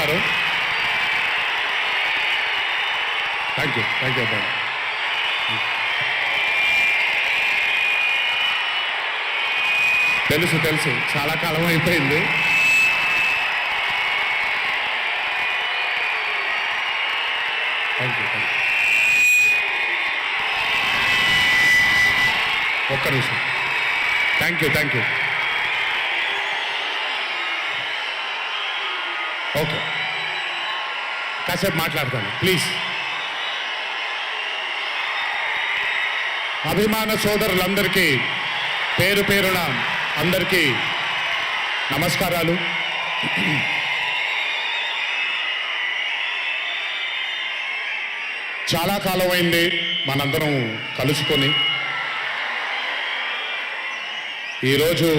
నమస్కారం. Thank you అబ్బాయి. తెలుసు చాలా కాలం అయిపోయింది. Thank you. ఒక్క నిమిషం. Thank you. ఓకే, కాసేపు మాట్లాడతాను ప్లీజ్. అభిమాన సోదరులందరికీ పేరు పేరున అందరికీ నమస్కారాలు. చాలా కాలం అయింది మనందరం కలుసుకొని. ఈరోజు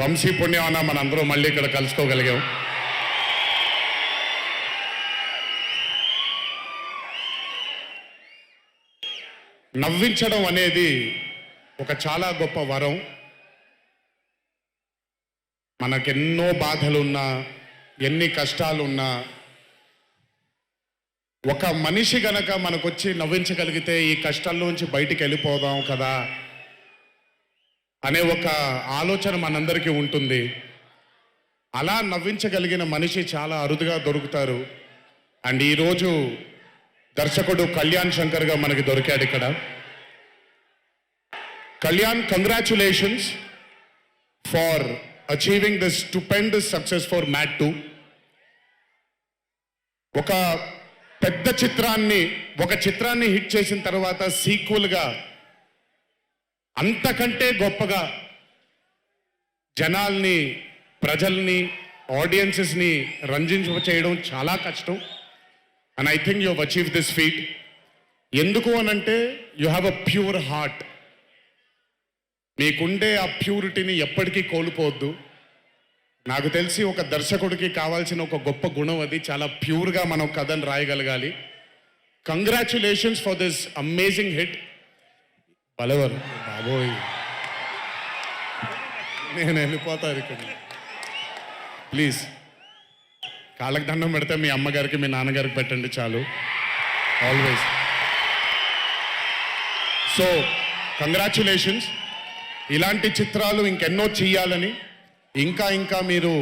వంశీ పుణ్యమాన మనందరం మళ్ళీ ఇక్కడ కలుసుకోగలిగాం. నవ్వించడం అనేది ఒక చాలా గొప్ప వరం. మనకెన్నో బాధలున్నా, ఎన్ని కష్టాలున్నా, ఒక మనిషి గనక మనకొచ్చి నవ్వించగలిగితే ఈ కష్టాల్లోంచి బయటికి వెళ్ళిపోదాం కదా అనే ఒక ఆలోచన మనందరికీ ఉంటుంది. అలా నవ్వించగలిగిన మనిషి చాలా అరుదుగా దొరుకుతారు. అండ్ ఈరోజు దర్శకుడు కళ్యాణ్ శంకర్గా మనకి దొరికాడు ఇక్కడ. Kalyan, congratulations for achieving this stupendous success for Mad 2. ఒక పెద్ద చిత్రాన్ని హిట్ చేసిన తర్వాత సీక్వెల్గా అంతకంటే గొప్పగా జనాల్ని, ప్రజల్ని, ఆడియన్సెస్ని రంజింపచేయడం చాలా కష్టం. And I think you have achieve this feat. ఎందుకు అనంటే you have a pure heart. మీకుండే ఆ ప్యూరిటీని ఎప్పటికీ కోల్పోవద్దు. నాకు తెలిసి ఒక దర్శకుడికి కావాల్సిన ఒక గొప్ప గుణం అది. చాలా ప్యూర్గా మనం కథను రాయగలగాలి. Congratulations for this amazing hit. పలవరు బాబోయ్, నేను వెళ్ళిపోతాను ఇక్కడ. ప్లీజ్ కాళ్ళకి దండం పెడితే మీ అమ్మగారికి, మీ నాన్నగారికి పెట్టండి చాలు. ఆల్వేస్. So congratulations. ఇలాంటి చిత్రాలు ఇంకెన్నో చెయ్యాలని, ఇంకా మీరు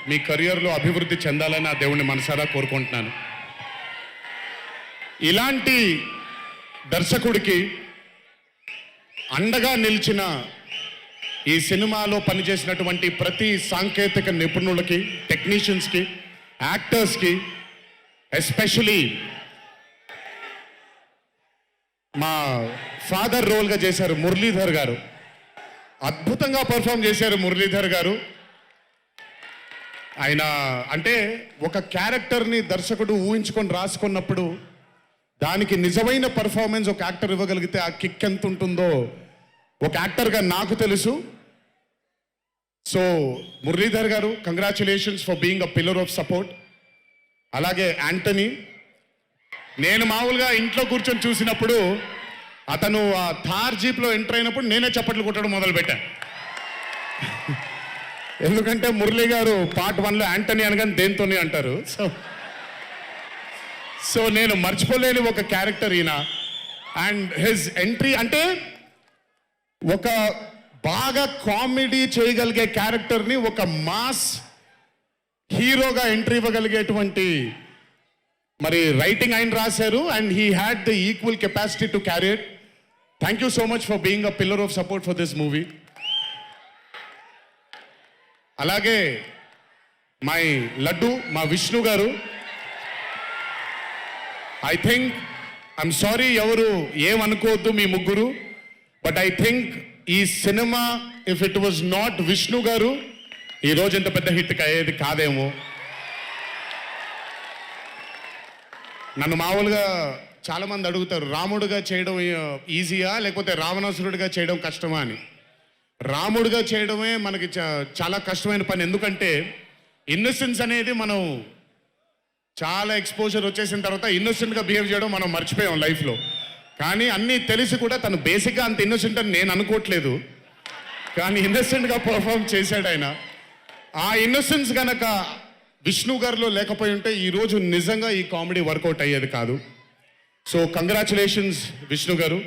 మీ కెరియర్లో అభివృద్ధి చెందాలని ఆ దేవుణ్ణి మనసారా కోరుకుంటున్నాను. ఇలాంటి దర్శకుడికి అండగా నిలిచిన ఈ సినిమాలో పనిచేసినటువంటి ప్రతి సాంకేతిక నిపుణులకి, టెక్నీషియన్స్కి, యాక్టర్స్కి, ఎస్పెషలీ మా ఫాదర్ రోల్గా చేశారు మురళీధర్ గారు. అద్భుతంగా పర్ఫామ్ చేశారు మురళీధర్ గారు. ఆయన అంటే ఒక క్యారెక్టర్ని దర్శకుడు ఊహించుకొని రాసుకున్నప్పుడు దానికి నిజమైన పర్ఫార్మెన్స్ ఒక యాక్టర్ ఇవ్వగలిగితే ఆ కిక్ ఎంత ఉంటుందో ఒక యాక్టర్గా నాకు తెలుసు. సో మురళీధర్ గారు, congratulations for being a pillar of support. అలాగే యాంటనీ, నేను మామూలుగా ఇంట్లో కూర్చొని చూసినప్పుడు అతను ఆ థార్ జీప్లో ఎంటర్ అయినప్పుడు నేనే చప్పట్లు కొట్టడం మొదలుపెట్టాను. ఎందుకంటే మురళీ గారు పార్ట్ 1లో యాంటనీ అనగానే దేంతోనే అంటారు. సో నేను మర్చిపోలేని ఒక క్యారెక్టర్ ఈయన. అండ్ హిజ్ ఎంట్రీ అంటే ఒక బాగా కామెడీ చేయగలిగే క్యారెక్టర్ని ఒక మాస్ హీరోగా ఎంట్రీ ఇవ్వగలిగేటువంటి మరి రైటింగ్ ఆయన రాశారు. And he had the equal capacity to carry it. Thank you so much for being a pillar of support for this movie. అలాగే మై లడ్డు, మా విష్ణు గారు. ఐ థింక్, ఐఎమ్ సారీ ఎవరు ఏమనుకోవద్దు మీ ముగ్గురు, బట్ ఐ థింక్ ఈ cinema if it was not Vishnu గారు ఈరోజు ఇంత పెద్ద హిట్ అయ్యేది కాదేమో. నన్ను మామూలుగా చాలామంది అడుగుతారు, రాముడుగా చేయడం ఈజీయా లేకపోతే రావణాసురుడిగా చేయడం కష్టమా అని. రాముడిగా చేయడమే మనకి చాలా కష్టమైన పని. ఎందుకంటే ఇన్నోసెన్స్ అనేది మనం చాలా ఎక్స్పోజర్ వచ్చేసిన తర్వాత ఇన్నోసెంట్గా బిహేవ్ చేయడం మనం మర్చిపోయాం లైఫ్లో. కానీ అన్నీ తెలిసి కూడా తను బేసిక్గా అంత ఇన్నోసెంట్ అని నేను అనుకోవట్లేదు, కానీ ఇన్నోసెంట్గా పర్ఫామ్ చేశాడు ఆయన. ఆ ఇన్నోసెన్స్ గనక విష్ణు గారిలో లేకపోయి ఉంటే ఈరోజు నిజంగా ఈ కామెడీ వర్కౌట్ అయ్యేది కాదు. సో కంగ్రాచులేషన్స్ విష్ణు గారు.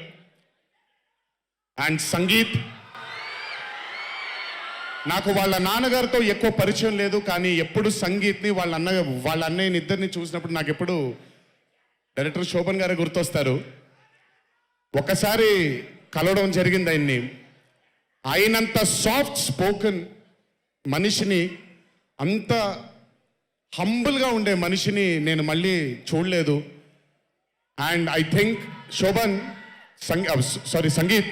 అండ్ సంగీత్, నాకు వాళ్ళ నాన్నగారితో ఎక్కువ పరిచయం లేదు, కానీ ఎప్పుడు సంగీత్ని వాళ్ళ అన్నయ్యని ఇద్దరిని చూసినప్పుడు నాకు ఎప్పుడు డైరెక్టర్ శోభన్ గారు గుర్తొస్తారు. ఒకసారి కలవడం జరిగింది ఆయన్ని. అయినంత సాఫ్ట్ స్పోకెన్ మనిషిని, అంత హంబుల్గా ఉండే మనిషిని నేను మళ్ళీ చూడలేదు. And I think Shobhan Sangeeth,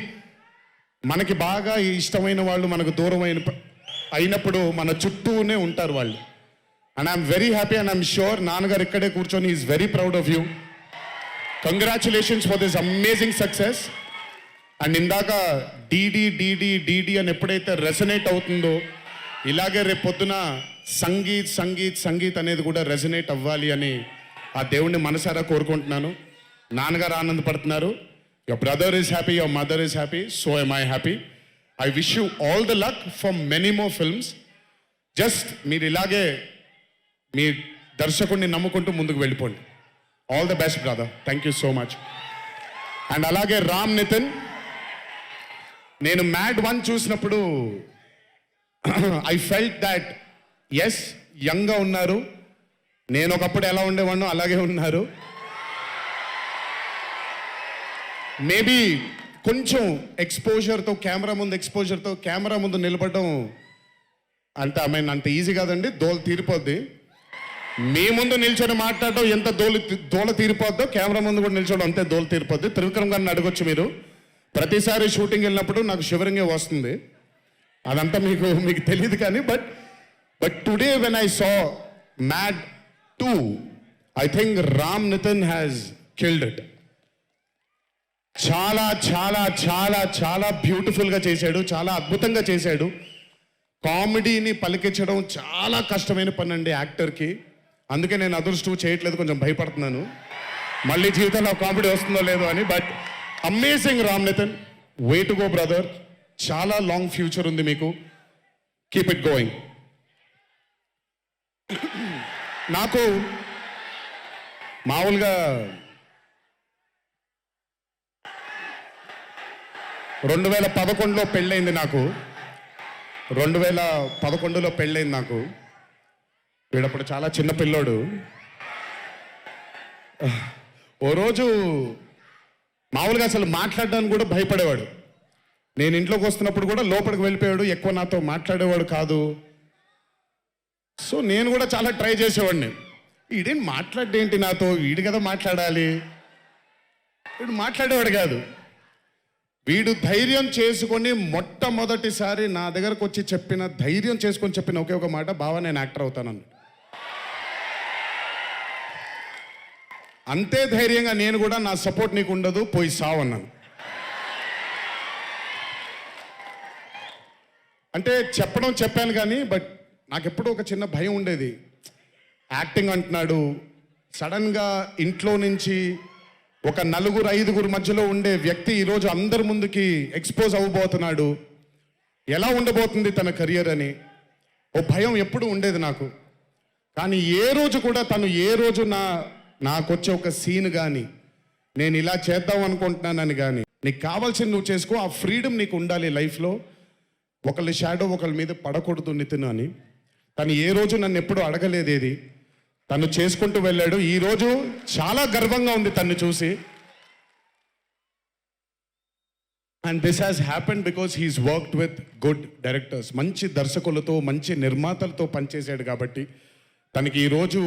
మనకి బాగా ఇష్టమైన వాళ్ళు మనకు దూరం అయినప్పుడు మన చుట్టూనే ఉంటారు వాళ్ళు. And I'm very happy and I'm sure నాన్నగారు ఇక్కడే కూర్చొని is very proud of you. Congratulations for this amazing success. And ఇందాక డీడీ డీడీ డీడీ అని ఎప్పుడైతే రెసనేట్ అవుతుందో, ఇలాగే రేపు పొద్దున సంగీత్ సంగీత్ సంగీత్ అనేది కూడా రెసనేట్ అవ్వాలి అని ఆ దేవుణ్ణి మనసారా కోరుకుంటున్నాను. నాన్నగారు ఆనందపడుతున్నారు. Your brother is happy, your mother is happy, so am I happy. I wish you all the luck for many more films. Just మీరు ఇలాగే మీ దర్శకుడిని నమ్ముకుంటూ ముందుకు వెళ్ళిపోండి. All the best brother. Thank you so much. And అలాగే రామ్ నితిన్, నేను mad 1 చూసినప్పుడు ఐ ఫెల్ట్ దాట్ ఎస్, యంగ్గా ఉన్నారు. నేను ఒకప్పుడు ఎలా ఉండేవాడినో అలాగే ఉన్నారు. మేబీ కొంచెం ఎక్స్పోజర్తో, కెమెరా ముందు నిలబడడం అంత ఈజీ కాదండి. దోల తీరిపోద్ది. మీ ముందు నిల్చొని మాట్లాడడం ఎంత దోల తీరిపోద్దో, కెమెరా ముందు కూడా నిల్చోవడం అంతే దోల తీరిపోద్ది. త్రివిక్రమ్ గారిని అడగొచ్చు మీరు. ప్రతిసారి షూటింగ్ వెళ్ళినప్పుడు నాకు షివరింగే వస్తుంది. అదంతా మీకు తెలియదు కానీ but today when I saw Mad 2, I think Ram Nitin has killed it. చాలా చాలా చాలా చాలా బ్యూటిఫుల్గా చేశాడు, చాలా అద్భుతంగా చేశాడు. కామెడీని పలికించడం చాలా కష్టమైన పని అండి యాక్టర్కి. అందుకే నేను అదర్స్ 2 చేయట్లేదు, కొంచెం భయపడుతున్నాను మళ్ళీ జీవితంలో కామెడీ వస్తుందో లేదో అని. But amazing Ram Nitin, way to go brother. చాలా లాంగ్ ఫ్యూచర్ ఉంది మీకు. Keep it going. నాకు మామూలుగా 2011లో పెళ్ళైంది నాకు. 2011లో పెళ్ళైంది నాకు. వీడప్పుడు చాలా చిన్న పిల్లోడు. ఓ రోజు మామూలుగా అసలు మాట్లాడడానికి కూడా భయపడేవాడు. నేను ఇంట్లోకి వస్తున్నప్పుడు కూడా లోపలికి వెళ్ళిపోయాడు, ఎక్కువ నాతో మాట్లాడేవాడు కాదు. సో నేను కూడా చాలా ట్రై చేసేవాడిని. వీడేం మాట్లాడేంటి నాతో, వీడు కదా మాట్లాడాలి. వీడు మాట్లాడేవాడు కాదు. వీడు ధైర్యం చేసుకొని మొట్టమొదటిసారి నా దగ్గరకు వచ్చి ధైర్యం చేసుకొని చెప్పిన ఒకే ఒక మాట, బావా నేను యాక్టర్ అవుతానని. అంతే ధైర్యంగా నేను కూడా, నా సపోర్ట్ నీకు ఉండదు, పోయి సావు అన్నాను. అంటే చెప్పాను కానీ బట్ నాకెప్పుడూ ఒక చిన్న భయం ఉండేది. యాక్టింగ్ అంటున్నాడు, సడన్గా ఇంట్లో నుంచి ఒక 4-5 మధ్యలో ఉండే వ్యక్తి ఈరోజు అందరి ముందుకి ఎక్స్పోజ్ అవ్వబోతున్నాడు, ఎలా ఉండబోతుంది తన కెరియర్ అని ఓ భయం ఎప్పుడు ఉండేది నాకు. కానీ ఏ రోజు నాకు వచ్చే ఒక సీన్ కానీ, నేను ఇలా చేద్దాం అనుకుంటున్నానని కానీ, నీకు కావాల్సింది నువ్వు చేసుకో, ఆ ఫ్రీడమ్ నీకు ఉండాలి లైఫ్లో, ఒకళ్ళ షాడో ఒకళ్ళ మీద పడకూడదు నితిన్ అని. తను ఏ రోజు నన్ను ఎప్పుడు అడగలేదు ఏది, తను చేసుకుంటూ వెళ్ళాడు. ఈరోజు చాలా గర్వంగా ఉంది తను చూసి. And this has happened because he's worked with good directors. మంచి దర్శకులతో, మంచి నిర్మాతలతో పనిచేశాడు కాబట్టి తనకి ఈరోజు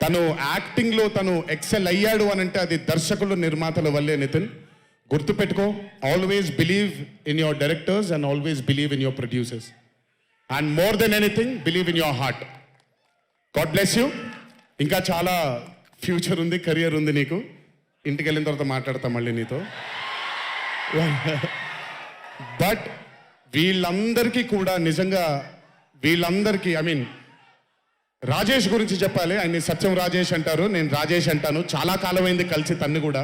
తను యాక్టింగ్లో తను ఎక్సెల్ అయ్యాడు అని అంటే అది దర్శకులు, నిర్మాతల వల్లే. నితిన్ గుర్తుపెట్టుకో, always believe in your directors and always believe in your producers. And more than anything believe in your heart. God bless you. ఇంకా చాలా ఫ్యూచర్ ఉంది, కెరియర్ ఉంది నీకు. ఇంటికి వెళ్ళిన తర్వాత మాట్లాడతా మళ్ళీ నీతో. బట్ వీళ్ళందరికీ కూడా నిజంగా ఐ మీన్ రాజేష్ గురించి చెప్పాలి. ఆయన్ని సత్యం రాజేష్ అంటారు, నేను రాజేష్ అంటాను. చాలా కాలమైంది కలిసి తన్ని కూడా.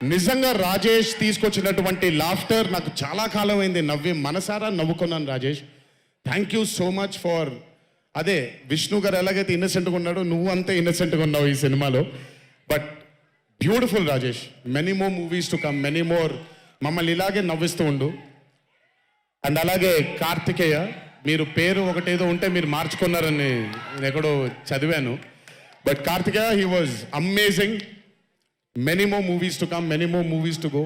నిజంగా రాజేష్ తీసుకొచ్చినటువంటి లాఫ్టర్ నాకు చాలా కాలమైంది, మనసారా నవ్వుకున్నాను Rajesh. Thank you so much for అదే విష్ణు గారు ఎలాగైతే ఇన్నసెంట్గా ఉన్నాడో నువ్వు అంతే ఇన్నసెంట్గా ఉన్నావు ఈ సినిమాలో. But beautiful Rajesh, many more movies to come, many more. మమ్మల్ని ఇలాగే నవ్విస్తూ ఉండు. అండ్ అలాగే కార్తికేయ, మీరు పేరు ఒకటేదో ఉంటే మీరు మార్చుకున్నారని నేను ఎక్కడో చదివాను. But Karthikeya, he was amazing. Many more movies to come, many more movies to go.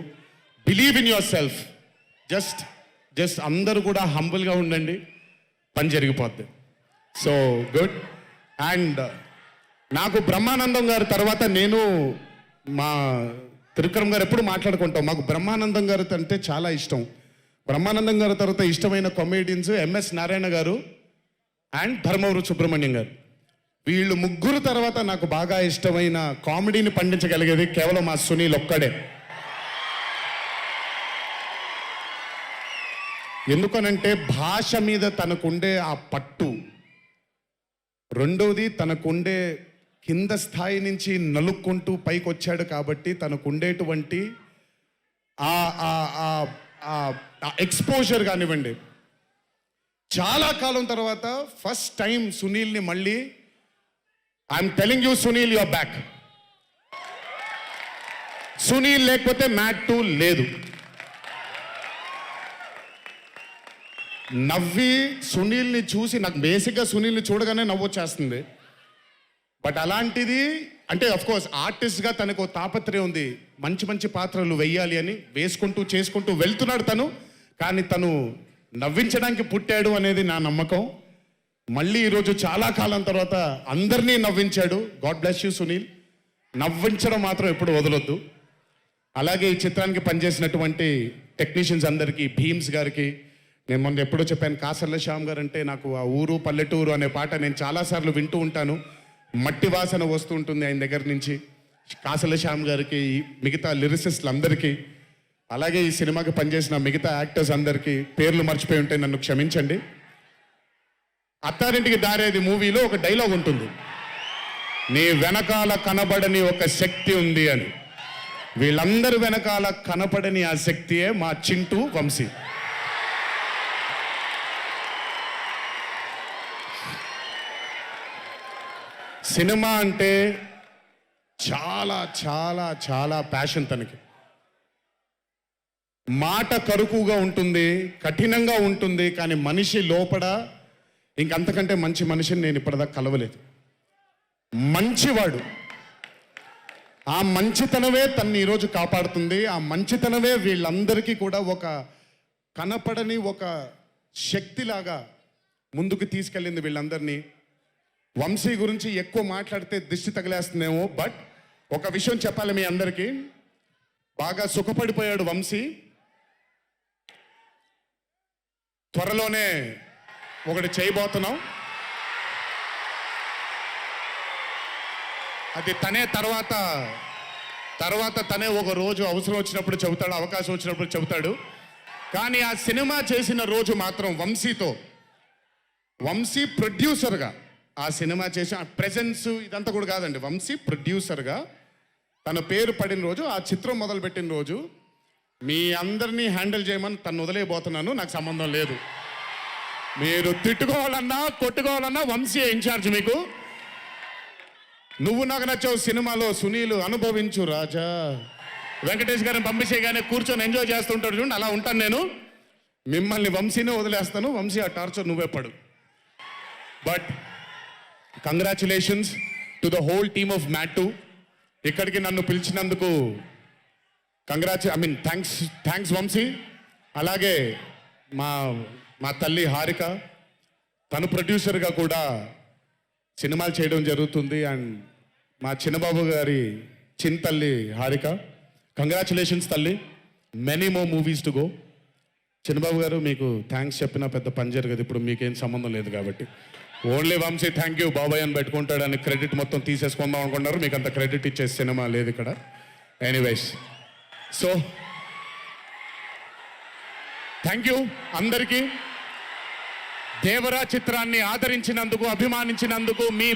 Believe in yourself. Just అందరూ కూడా హంబుల్గా ఉండండి, పని జరిగిపోద్ది. So good. అండ్ నాకు బ్రహ్మానందం గారి తర్వాత నేను మా త్రివిక్రమ్ గారు ఎప్పుడు మాట్లాడుకుంటాం, మాకు బ్రహ్మానందం గారు అంటే చాలా ఇష్టం. బ్రహ్మానందం గారి తర్వాత ఇష్టమైన కామెడియన్స్ ఎంఎస్ నారాయణ గారు అండ్ ధర్మవరం సుబ్రహ్మణ్యం గారు. వీళ్ళు ముగ్గురు తర్వాత నాకు బాగా ఇష్టమైన కామెడీని పండించగలిగేది కేవలం మా సునీల్ ఒక్కడే. ఎందుకనంటే భాష మీద తనకుండే ఆ పట్టు, రెండోది తనకుండే కింద స్థాయి నుంచి నలుక్కుంటూ పైకి వచ్చాడు కాబట్టి తనకుండేటువంటి ఎక్స్పోజర్ కానివ్వండి. చాలా కాలం తర్వాత ఫస్ట్ టైం సునీల్ని మళ్ళీ, I'm telling you Sunil, your back. Sunil లేకపోతే మ్యాట్ 2 లేదు. నవ్వి సునీల్ని చూసి, నాకు బేసిక్గా సునీల్ని చూడగానే నవ్వొచ్చేస్తుంది. బట్ అలాంటిది అంటే అఫ్కోర్స్ ఆర్టిస్ట్గా తనకు తాపత్రయం ఉంది, మంచి మంచి పాత్రలు వెయ్యాలి అని వేసుకుంటూ చేసుకుంటూ వెళ్తున్నాడు తను. కానీ తను నవ్వించడానికి పుట్టాడు అనేది నా నమ్మకం. మళ్ళీ ఈరోజు చాలా కాలం తర్వాత అందరినీ నవ్వించాడు. God bless you Sunil. నవ్వించడం మాత్రం ఎప్పుడు వదలొద్దు. అలాగే ఈ చిత్రానికి పనిచేసినటువంటి టెక్నీషియన్స్ అందరికీ, భీమ్స్ గారికి, నేను మొన్న ఎప్పుడో చెప్పాను, కాసర్ల శ్యామ్ గారు అంటే నాకు ఆ ఊరు పల్లెటూరు అనే పాట నేను చాలాసార్లు వింటూ ఉంటాను. మట్టి వాసన వస్తూ ఉంటుంది ఆయన దగ్గర నుంచి. కాసర్ల శ్యామ్ గారికి, మిగతా లిరిసిస్టులు అందరికీ, అలాగే ఈ సినిమాకి పనిచేసిన మిగతా యాక్టర్స్ అందరికీ పేర్లు మర్చిపోయి ఉంటే నన్ను క్షమించండి. అత్తారింటికి దారేది మూవీలో ఒక డైలాగ్ ఉంటుంది, నీ వెనకాల కనబడని ఒక శక్తి ఉంది అని. వీళ్ళందరి వెనకాల కనపడని ఆ శక్తియే మా చింటూ వంశీ. సినిమా అంటే చాలా చాలా చాలా ప్యాషన్ తనకి. మాట కరుకుగా ఉంటుంది, కఠినంగా ఉంటుంది, కానీ మనిషి లోపల ఇంకంతకంటే మంచి మనిషిని నేను ఇప్పటిదాకా కలవలేదు. మంచివాడు. ఆ మంచితనమే తన్ని ఈరోజు కాపాడుతుంది. ఆ మంచితనమే వీళ్ళందరికీ కూడా ఒక కనపడని ఒక శక్తిలాగా ముందుకు తీసుకెళ్ళింది వీళ్ళందరినీ. వంశీ గురించి ఎక్కువ మాట్లాడితే దిష్టి తగిలేస్తుందేమో, బట్ ఒక విషయం చెప్పాలి మీ అందరికీ. బాగా సుఖపడిపోయాడు వంశీ. త్వరలోనే ఒకటి చేయబోతున్నాం. అది తనే తర్వాత తనే ఒక రోజు అవసరం వచ్చినప్పుడు చెబుతాడు, అవకాశం వచ్చినప్పుడు చెబుతాడు. కానీ ఆ సినిమా చేసిన రోజు మాత్రం వంశీతో, వంశీ ప్రొడ్యూసర్గా ఆ సినిమా చేసిన ప్రెజెన్స్ ఇదంతా కూడా కాదండి, వంశీ ప్రొడ్యూసర్గా తన పేరు పడిన రోజు, ఆ చిత్రం మొదలుపెట్టిన రోజు, మీ అందరినీ హ్యాండిల్ చేయమని తను వదిలేయబోతున్నాను. నాకు సంబంధం లేదు. మీరు తిట్టుకోవాలన్నా కొట్టుకోవాలన్నా వంశీ ఇన్ఛార్జ్ మీకు. నువ్వు నాకు నచ్చావు సినిమాలో సునీల్, అనుభవించు రాజా. వెంకటేష్ గారిని పంపించేయగానే కూర్చొని ఎంజాయ్ చేస్తుంటాడు చూడండి, అలా ఉంటాను నేను. మిమ్మల్ని వంశీనే వదిలేస్తాను. వంశీ ఆ టార్చర్ నువ్వే పడు. But congratulations to the whole team of Mad 2. ఇక్కడికి నన్ను పిలిచినందుకు థ్యాంక్స్ వంశీ. అలాగే మా తల్లి హారిక, తను ప్రొడ్యూసర్గా కూడా సినిమాలు చేయడం జరుగుతుంది. అండ్ మా చిన్నబాబు గారి తల్లి హారిక, కంగ్రాచులేషన్స్ తల్లి. Many more movies to go. Chinnababu గారు మీకు థ్యాంక్స్ చెప్పినా పెద్ద పని జరగదు, ఇప్పుడు మీకేం సంబంధం లేదు కాబట్టి. ఓన్లీ వంశీ థ్యాంక్ యూ బాబాయ్ అని పెట్టుకుంటాడని క్రెడిట్ మొత్తం తీసేసుకుందాం అనుకుంటారు. మీకు అంత క్రెడిట్ ఇచ్చే సినిమా లేదు ఇక్కడ. ఎనీవేస్, సో థ్యాంక్ యూ అందరికీ. దేవరా చిత్రాన్ని ఆదరించినందుకు, అభిమానించినందుకు, మీ